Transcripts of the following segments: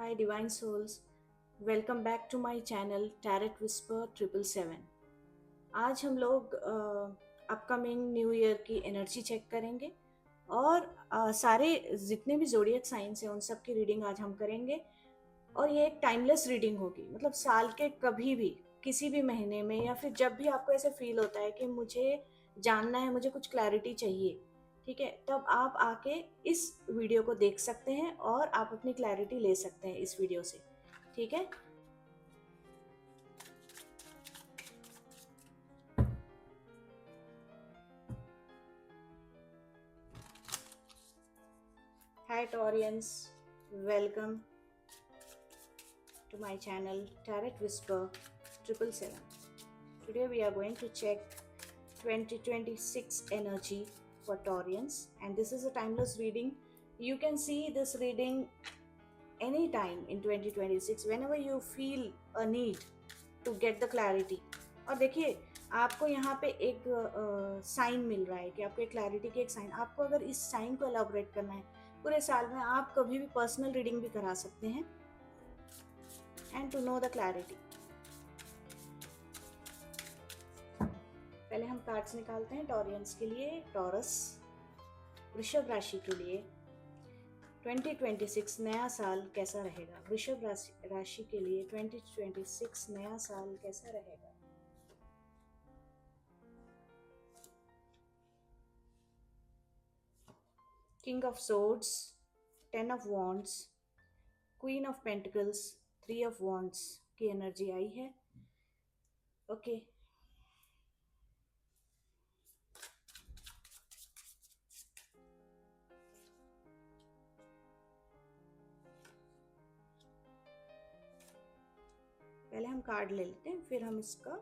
Hi, Divine Souls. Welcome back to my channel Tarot Whisper 777. आज हम लोग upcoming new year की energy check करेंगे और सारे जितने भी जोडियक साइंस हैं उन सब की रीडिंग आज हम करेंगे। और ये एक टाइमलेस रीडिंग होगी, मतलब साल के कभी भी किसी भी महीने में या फिर जब भी आपको ऐसे फील होता है कि मुझे जानना है, मुझे कुछ क्लैरिटी चाहिए, ठीक है, तब आप आके इस वीडियो को देख सकते हैं और आप अपनी क्लैरिटी ले सकते हैं इस वीडियो से। ठीक है, hi Taurians, welcome to my channel Tarot Whisper 777. Today we are going to check 2026 energy for Taurians, and this is a timeless reading. You can see this reading anytime in 2026 whenever you feel a need to get the clarity. और देखिए, आपको यहाँ पे एक sign मिल रहा है कि आपको एक क्लैरिटी की एक साइन, आपको अगर इस साइन को एलाबोरेट करना है पूरे साल में, आप कभी भी पर्सनल रीडिंग भी करा सकते हैं and to know the clarity. पहले हम कार्ड्स निकालते हैं टॉरियंस के लिए। टॉरस, वृषभ राशि के लिए 2026 नया साल कैसा रहेगा? वृषभ राशि के लिए 2026 नया साल कैसा रहेगा? King of swords, 10 of wands, queen of pentacles, 3 of wands की एनर्जी आई है। ओके, पहले हम कार्ड ले लेते हैं, फिर हम इसका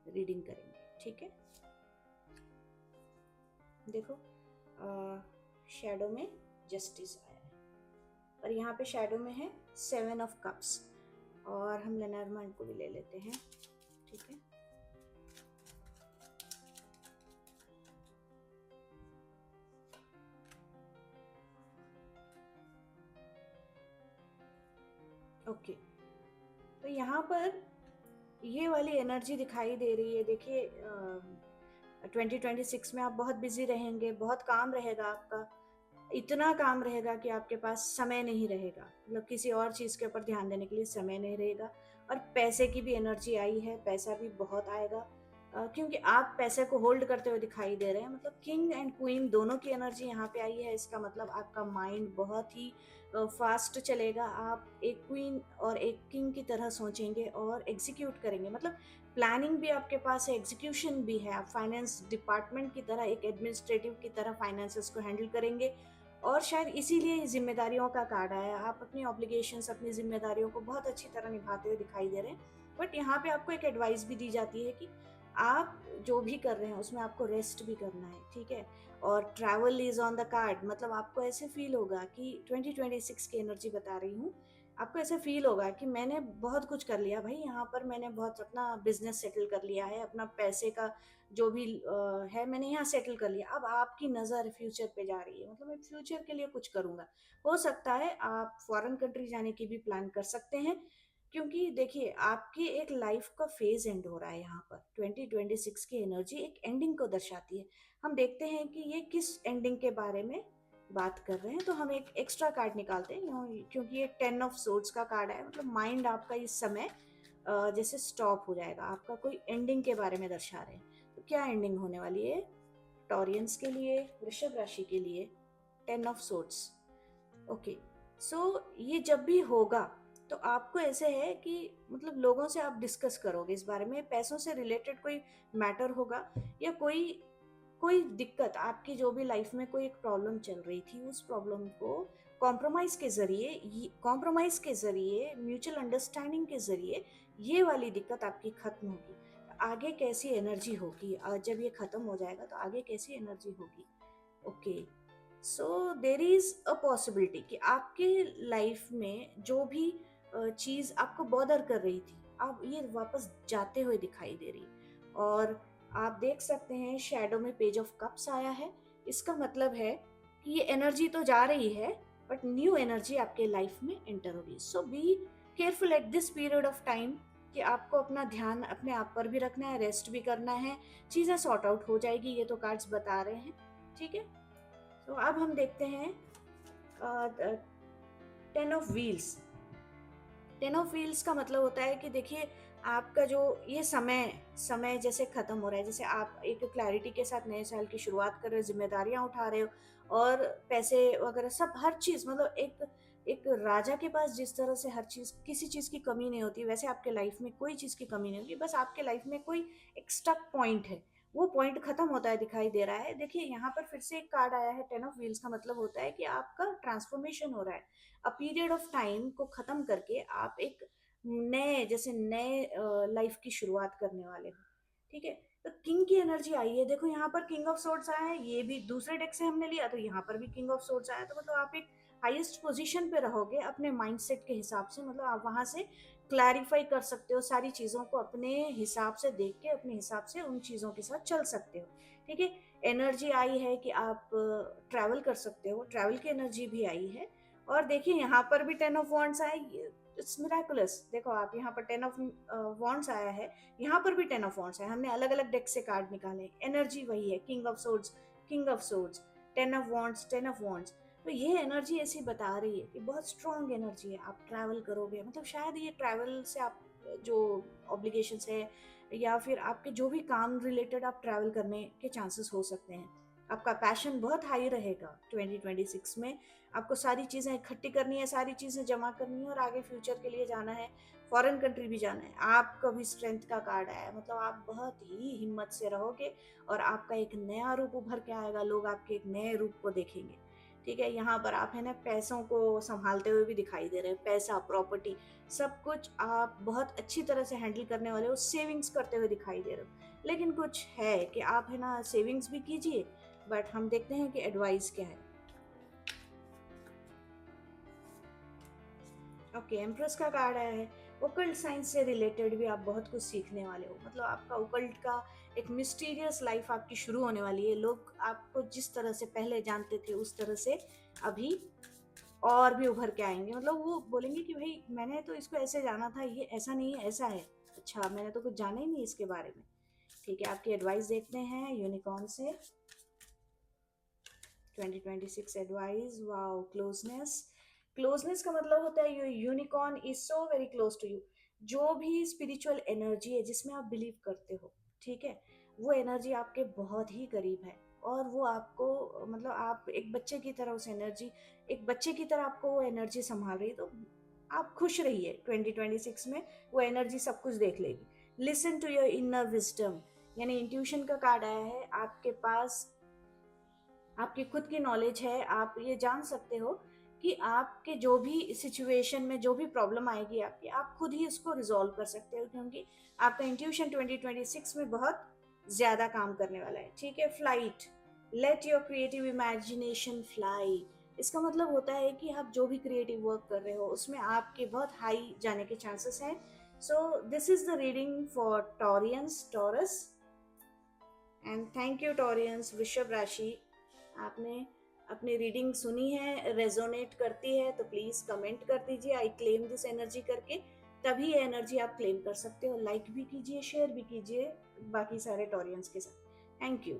रीडिंग करेंगे। ठीक है, देखो, शैडो में जस्टिस आया है और यहाँ पे शैडो में है 7 ऑफ कप्स, और हम लेनॉर्मंड को भी ले लेते हैं। ठीक है, ओके, तो यहाँ पर ये वाली एनर्जी दिखाई दे रही है। देखिए, 2026 में आप बहुत बिजी रहेंगे, बहुत काम रहेगा आपका, इतना काम रहेगा कि आपके पास समय नहीं रहेगा, मतलब किसी और चीज़ के ऊपर ध्यान देने के लिए समय नहीं रहेगा। और पैसे की भी एनर्जी आई है, पैसा भी बहुत आएगा, क्योंकि आप पैसे को होल्ड करते हुए दिखाई दे रहे हैं। मतलब किंग एंड क्वीन दोनों की एनर्जी यहाँ पे आई है। इसका मतलब आपका माइंड बहुत ही फास्ट चलेगा। आप एक क्वीन और एक किंग की तरह सोचेंगे और एग्जीक्यूट करेंगे, मतलब प्लानिंग भी आपके पास है, एग्जीक्यूशन भी है। आप फाइनेंस डिपार्टमेंट की तरह, एक एडमिनिस्ट्रेटिव की तरह फाइनेंसेस को हैंडल करेंगे, और शायद इसीलिए जिम्मेदारियों का कार्ड आया। आप अपनी ऑब्लिगेशंस, अपनी जिम्मेदारियों को बहुत अच्छी तरह निभाते हुए दिखाई दे रहे हैं। बट यहाँ पे आपको एक एडवाइस भी दी जाती है कि आप जो भी कर रहे हैं उसमें आपको रेस्ट भी करना है। ठीक है, और travel is on the card, मतलब आपको ऐसे फील होगा कि 2026 की एनर्जी बता रही हूँ, आपको ऐसे फील होगा कि मैंने बहुत कुछ कर लिया भाई, यहाँ पर मैंने बहुत अपना बिजनेस सेटल कर लिया है, अपना पैसे का जो भी है मैंने यहाँ सेटल कर लिया। अब आपकी नज़र फ्यूचर पे जा रही है, मतलब मैं फ्यूचर के लिए कुछ करूँगा। हो सकता है आप फॉरेन कंट्री जाने की भी प्लान कर सकते हैं, क्योंकि देखिए आपकी एक लाइफ का फेज एंड हो रहा है। यहाँ पर 2026 की एनर्जी एक एंडिंग को दर्शाती है। हम देखते हैं कि ये किस एंडिंग के बारे में बात कर रहे हैं। तो हम एक एक्स्ट्रा कार्ड निकालते हैं, क्योंकि ये 10 ऑफ सोर्ड्स का कार्ड है, मतलब माइंड आपका इस समय जैसे स्टॉप हो जाएगा, आपका कोई एंडिंग के बारे में दर्शा रहे हैं। तो क्या एंडिंग होने वाली है टॉरियंस के लिए, वृषभ राशि के लिए? 10 ऑफ सोर्ड्स। ओके, सो ये जब भी होगा तो आपको ऐसे है कि मतलब लोगों से आप डिस्कस करोगे इस बारे में, पैसों से रिलेटेड कोई मैटर होगा, या कोई कोई दिक्कत आपकी जो भी लाइफ में कोई एक प्रॉब्लम चल रही थी, उस प्रॉब्लम को कॉम्प्रोमाइज के जरिए, म्यूचुअल अंडरस्टैंडिंग के जरिए ये वाली दिक्कत आपकी खत्म होगी। तो आगे कैसी एनर्जी होगी जब ये खत्म हो जाएगा, तो आगे कैसी एनर्जी होगी? Okay, so there is a possibility कि आपके लाइफ में जो भी चीज आपको बॉदर कर रही थी, अब ये वापस जाते हुए दिखाई दे रही। और आप देख सकते हैं शैडो में पेज ऑफ कप्स आया है। इसका मतलब है कि ये एनर्जी तो जा रही है, बट न्यू एनर्जी आपके लाइफ में एंटर होगी। So be careful at this period of time कि आपको अपना ध्यान अपने आप पर भी रखना है, रेस्ट भी करना है, चीज़ें सॉर्ट आउट हो जाएगी, ये तो कार्ड्स बता रहे हैं। ठीक है, तो अब हम देखते हैं 10 ऑफ व्हील्स। 10 ऑफ व्हील्स का मतलब होता है कि देखिए आपका जो ये समय समय जैसे खत्म हो रहा है, जैसे आप एक क्लैरिटी के साथ नए साल की शुरुआत कर रहे हो, जिम्मेदारियां उठा रहे हो और पैसे वगैरह सब हर चीज, मतलब एक एक राजा के पास जिस तरह से हर चीज, किसी चीज की कमी नहीं होती, वैसे आपके लाइफ में कोई चीज की कमी नहीं होगी। बस आपके लाइफ में कोई एक स्टक पॉइंट है, वो पॉइंट खत्म होता है दिखाई दे रहा है। देखिए यहाँ पर फिर से एक कार्ड आया है 10 ऑफ व्हील्स का मतलब होता है कि आपका ट्रांसफॉर्मेशन हो रहा है। अ पीरियड ऑफ टाइम को खत्म करके आप एक नए, जैसे नए लाइफ की शुरुआत करने वाले हो। ठीक है, तो किंग की एनर्जी आई है, देखो यहाँ पर किंग ऑफ सोर्ड्स आया है, ये भी दूसरे डेक से हमने लिया, तो यहाँ पर भी किंग ऑफ सोर्ड्स आया, तो मतलब आप एक हाईएस्ट पोजीशन पे रहोगे अपने माइंडसेट के हिसाब से, मतलब आप वहां से क्लैरिफाई कर सकते हो सारी चीजों को, अपने हिसाब से देख के अपने हिसाब से उन चीजों के साथ चल सकते हो। ठीक है, एनर्जी आई है कि आप ट्रैवल कर सकते हो, ट्रैवल की एनर्जी भी आई है। और देखिए यहाँ पर भी 10 ऑफ वॉन्ड्स आए, इट्स मिराकुलस। देखो आप यहाँ पर 10 ऑफ वॉन्ड्स आया है, यहाँ पर भी 10 ऑफ वॉन्ड्स है, हमने अलग अलग डेक से कार्ड निकाले, एनर्जी वही है, king of swords, king of swords, 10 of wands, 10 of wands. तो ये एनर्जी ऐसी बता रही है कि बहुत स्ट्रॉन्ग एनर्जी है, आप ट्रैवल करोगे, मतलब शायद ये ट्रैवल से आप जो ऑब्लिगेशंस है या फिर आपके जो भी काम रिलेटेड आप ट्रैवल करने के चांसेस हो सकते हैं। आपका पैशन बहुत हाई रहेगा 2026 में, आपको सारी चीज़ें इकट्ठी करनी है, सारी चीज़ें जमा करनी है और आगे फ्यूचर के लिए जाना है, फॉरेन कंट्री भी जाना है। आपका भी स्ट्रेंथ का कार्ड आया है, मतलब आप बहुत ही हिम्मत से रहोगे और आपका एक नया रूप उभर के आएगा, लोग आपके एक नए रूप को देखेंगे। ठीक है, यहाँ पर आप है ना पैसों को संभालते हुए भी दिखाई दे रहे हैं, पैसा, प्रॉपर्टी, सब कुछ आप बहुत अच्छी तरह से हैंडल करने वाले हो, सेविंग्स करते हुए दिखाई दे रहे हो। लेकिन कुछ है कि आप है ना सेविंग्स भी कीजिए, बट हम देखते हैं कि एडवाइस क्या है। ओके, एम्प्रेस का कार्ड आया है, ओकल्ट साइंस से रिलेटेड भी आप बहुत कुछ सीखने वाले हो, मतलब आपका ओकल्ट का एक मिस्टीरियस लाइफ आपकी शुरू होने वाली है। लोग आपको जिस तरह से पहले जानते थे उस तरह से अभी और भी उभर के आएंगे, मतलब वो बोलेंगे कि भाई मैंने तो इसको ऐसे जाना था, ये ऐसा नहीं है, ऐसा है, अच्छा मैंने तो कुछ जाना ही नहीं इसके बारे में। ठीक है, आपकी एडवाइस देखते हैं यूनिकॉर्न से, 2026 एडवाइस। Wow, closeness. क्लोजनेस का मतलब होता है you unicorn is so very close to you. जो भी स्पिरिचुअल एनर्जी है जिसमें आप बिलीव करते हो, ठीक है, वो एनर्जी आपके बहुत ही करीब है और वो आपको, मतलब आप एक बच्चे की तरह उस एनर्जी, एक बच्चे की तरह आपको वो एनर्जी संभाल रही है। तो आप खुश रहिए 2026 में, वो एनर्जी सब कुछ देख लेगी। Listen to your inner wisdom, यानी इंट्यूशन का कार्ड आया है, आपके पास आपकी खुद की नॉलेज है, आप ये जान सकते हो कि आपके जो भी सिचुएशन में जो भी प्रॉब्लम आएगी आपकी, आप खुद ही इसको रिजॉल्व कर सकते हो, क्योंकि आपका इंट्यूशन 2026 में बहुत ज्यादा काम करने वाला है। ठीक है, flight, let your creative imagination fly. इसका मतलब होता है कि आप जो भी क्रिएटिव वर्क कर रहे हो उसमें आपके बहुत हाई जाने के चांसेस हैं। So this is the reading for Taureans, taurus, and thank you Taureans, वृषभ राशि। आपने अपनी रीडिंग सुनी है, रेजोनेट करती है तो प्लीज कमेंट कर दीजिए आई क्लेम दिस एनर्जी करके, तभी ये एनर्जी आप क्लेम कर सकते हो। लाइक भी कीजिए, शेयर भी कीजिए बाकी सारे टॉरियंस के साथ। Thank you.